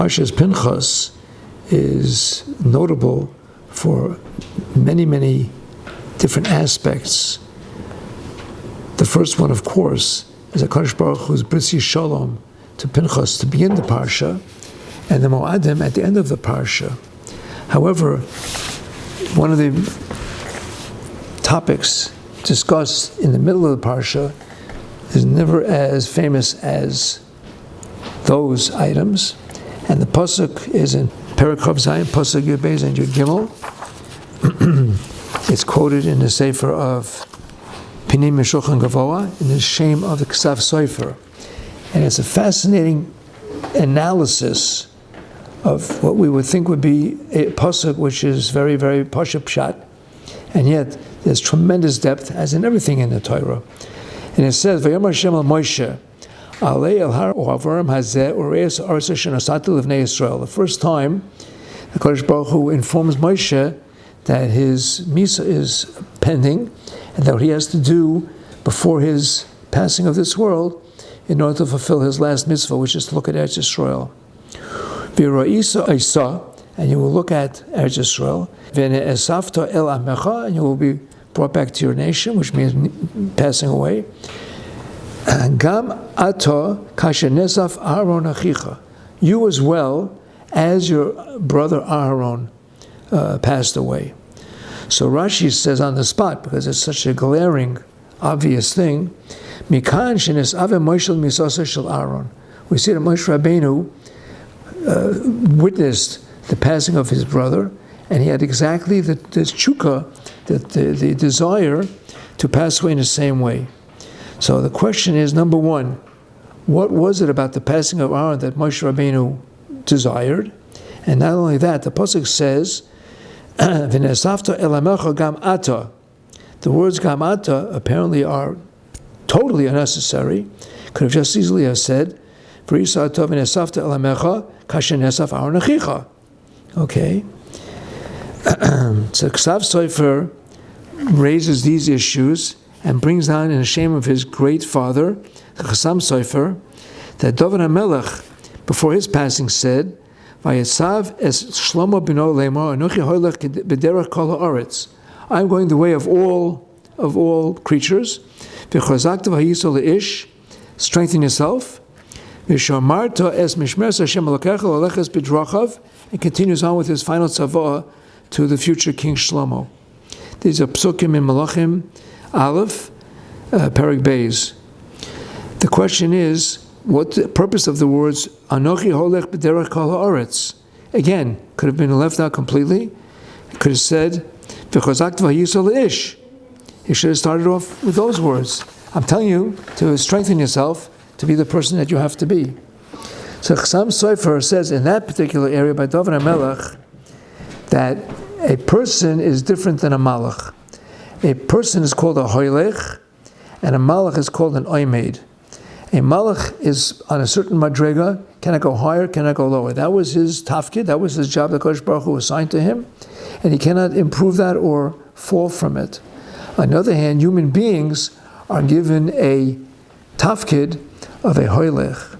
Parshas Pinchas is notable for many, many different aspects. The first one, of course, is HaKadosh Baruch Hu's Bris Shalom to Pinchas to begin the Parsha, and the Mo'adim at the end of the Parsha. However, one of the topics discussed in the middle of the Parsha is never as famous as those items, and the pasuk is in Perek Chav Zayin, pasuk Yud Beis and Yud Gimel. It's quoted in the Sefer of Pinim Meshulchan Gavoa in the Shem of the Ksav Sofer, and it's a fascinating analysis of what we would think would be a pasuk, which is very, very pashup pshat, and yet there's tremendous depth, as in everything in the Torah. And it says, "Vayomar Hashem al Moshe, Alei el har u'avarim hazeh u'reis arsa shenosatu livnei Yisrael." The first time the Kodesh Baruch Hu informs Moshe that his misa is pending, and that what he has to do before his passing of this world in order to fulfill his last mitzvah, which is to look at Eretz Yisrael. V'ra'isa Isa, and you will look at Eretz Yisrael. V'ne'esafta el amecha, and you will be brought back to your nation, which means passing away. Gam ato kashenesaf Aaron achicha, you as well as your brother Aaron passed away. So Rashi says on the spot, because it's such a glaring, obvious thing, Mikan shenes ave Moshe misasa shel Aaron. We see that Moshe Rabbeinu witnessed the passing of his brother, and he had exactly the tshuka, the desire to pass away in the same way. So the question is, number one, what was it about the passing of Aaron that Moshe Rabbeinu desired? And not only that, the pasuk says, "V'nesafta el amecha gam ata." The words gam ata apparently are totally unnecessary. Could have just easily have said, "V'risa ata v'nesafta el amecha kashenesaf Aaron achicha." Okay. So Ksav Sofer raises these issues and brings down in the shame of his great father, the Chassam Sofer, that David HaMelech, before his passing, said, "Vayesav es Shlomo b'no lemor anochi hoylech b'derech kol haaretz." I'm going the way of all creatures. V'chazakta v'hayisol le'ish, strengthen yourself. V'shamarta es mishmeres Hashem elokecha l'aleches b'drachav, and continues on with his final tzavah to the future King Shlomo. These are psukim in Malachim Aleph, Perek Beis. The question is, what the purpose of the words Anochi holech b'derech kol haaretz? Again, could have been left out completely. It could have said v'chazakt v'hayisol le'ish. He should have started off with those words. I'm telling you to strengthen yourself to be the person that you have to be. So Chassam Sofer says in that particular area by David HaMelech that a person is different than a malach. A person is called a hoylech, and a malach is called an oimed. A malach is on a certain madrega, cannot go higher, cannot go lower. That was his tafkid, that was his job that Kodesh Baruch Hu assigned to him, and he cannot improve that or fall from it. On the other hand, human beings are given a tafkid of a hoylech.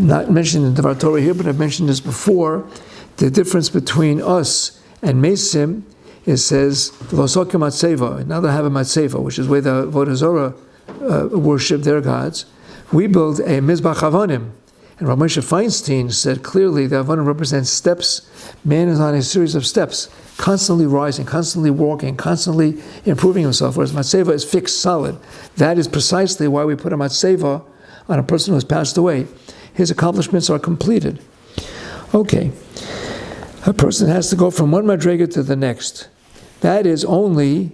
Not mentioned in the Devar Torah here, but I've mentioned this before. The difference between us and Mesim, it says, V'losokim matzeva. Now they have a matzeva, which is where the Avodah Zorah worship their gods. We build a Mizbach Avonim. And Rav Moshe Feinstein said clearly that Avonim represents steps. Man is on a series of steps, constantly rising, constantly walking, constantly improving himself, whereas matzeva is fixed, solid. That is precisely why we put a matzeva on a person who has passed away. His accomplishments are completed. Okay. A person has to go from one madrega to the next. That is only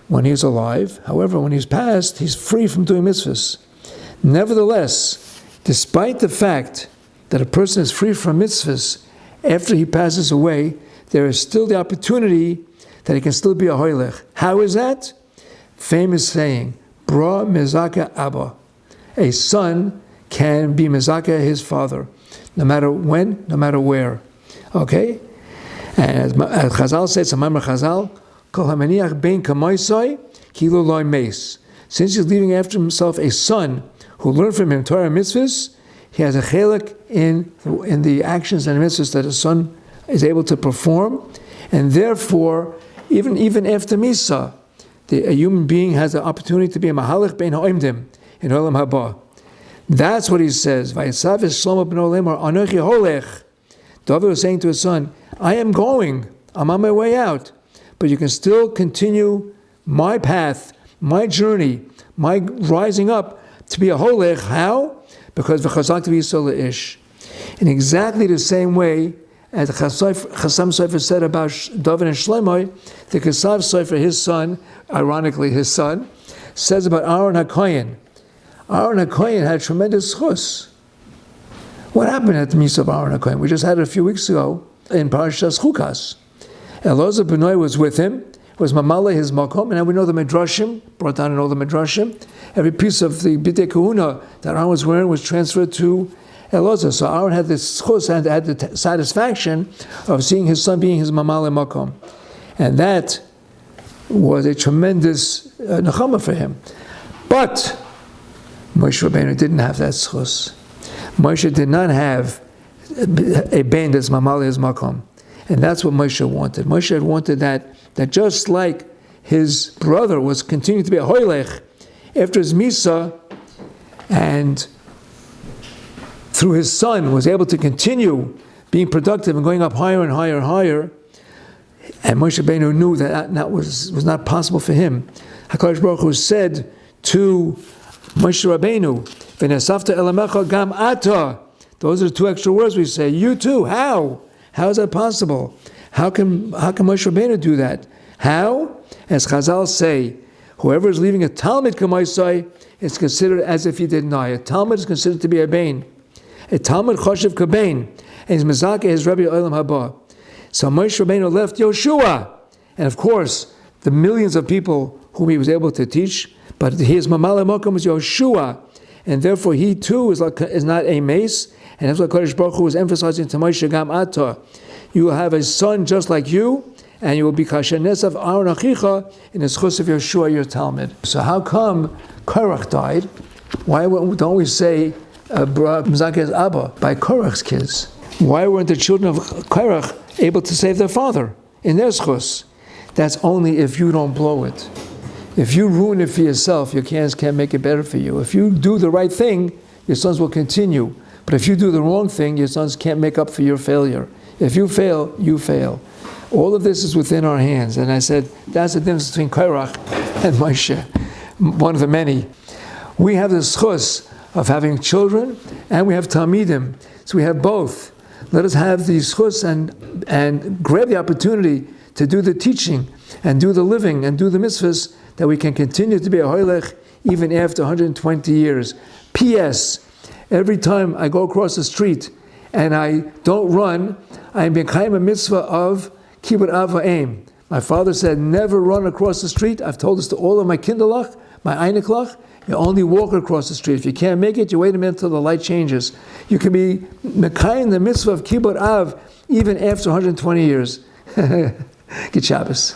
when he's alive. However, when he's passed, he's free from doing mitzvahs. Nevertheless, despite the fact that a person is free from mitzvahs after he passes away, there is still the opportunity that he can still be a hoylech. How is that? Famous saying, Bra mezaka abba. A son can be mezaka his father, no matter when, no matter where. Okay? And as Chazal says, Samamar Chazal, Kol hamaniach bein kamoisai, kilo loy meis. Since he's leaving after himself a son who learned from him Torah and mitzvahs, he has a chelik in the actions and mitzvahs that his son is able to perform, and therefore, even after Misa, a human being has the opportunity to be a mahalach bein ha'omdim in olam haba. That's what he says. Vayisav Shlomo ben Olemar anochi holech. David was saying to his son, I am going. I'm on my way out. But you can still continue my path, my journey, my rising up to be a holech. How? Because v'chazakti v'yisol ish. In exactly the same way as the Chassam Sofer said about David and Shlomo, the Kesav Sofer, his son, ironically his son, says about Aaron HaKohen. Aaron HaKohen had tremendous chus. What happened at the Misa of Aaron HaKohen? We just had it a few weeks ago in Parshas Chukas. Elazar B'nai was with him, was Mamale his makom, and now we know the Midrashim, brought down in all the Midrashim. Every piece of the Bidei Kahuna that Aaron was wearing was transferred to Elazar. So Aaron had this chus and had the satisfaction of seeing his son being his Mamale makom. And that was a tremendous nechama for him. But Moshe Rabbeinu didn't have that schus. Moshe did not have a ben that's mamali his makom. And that's what Moshe wanted. Moshe had wanted that just like his brother was continuing to be a hoylech after his misa, and through his son was able to continue being productive and going up higher and higher and higher, and Moshe Rabbeinu knew that was not possible for him. HaKadosh Baruch Hu said to Moshe Rabbeinu, "V'nesafta elamecha gam ata." Those are the two extra words we say. You too. How? How is that possible? How can Moshe Rabbeinu do that? How? As Chazal say, whoever is leaving a Talmud k'maisai is considered as if he did not. A Talmud is considered to be a bain. A Talmud choshev kabain, and his mezakeh his Rebbe Olam Haba. So Moshe Rabbeinu left Yoshua, and of course the millions of people whom he was able to teach. But his mamale makom was Yoshua, and therefore he too is not a mace. And that's what Kodesh Baruch Hu was emphasizing to Moshe Gam Ata. You will have a son just like you, and you will be kashenes of Aaron Achicha in the schus of Yoshua, your Talmud. So how come Korach died? Why don't we say Mzakeh's Abba by Korach's kids? Why weren't the children of Korach able to save their father in their schus? That's only if you don't blow it. If you ruin it for yourself, your kids can't make it better for you. If you do the right thing, your sons will continue. But if you do the wrong thing, your sons can't make up for your failure. If you fail, you fail. All of this is within our hands. And I said, that's the difference between Korach and Moshe, one of the many. We have the schus of having children, and we have Talmidim. So we have both. Let us have the schus and grab the opportunity to do the teaching, and do the living, and do the mitzvahs, that we can continue to be a hoylech even after 120 years. P.S. Every time I go across the street and I don't run, I am becoming a mitzvah of kibbut av va'em. My father said, never run across the street. I've told this to all of my kinderlach, my einiklach. You only walk across the street. If you can't make it, you wait a minute until the light changes. You can be mekayim the mitzvah of kibbut av even after 120 years. Good Shabbos.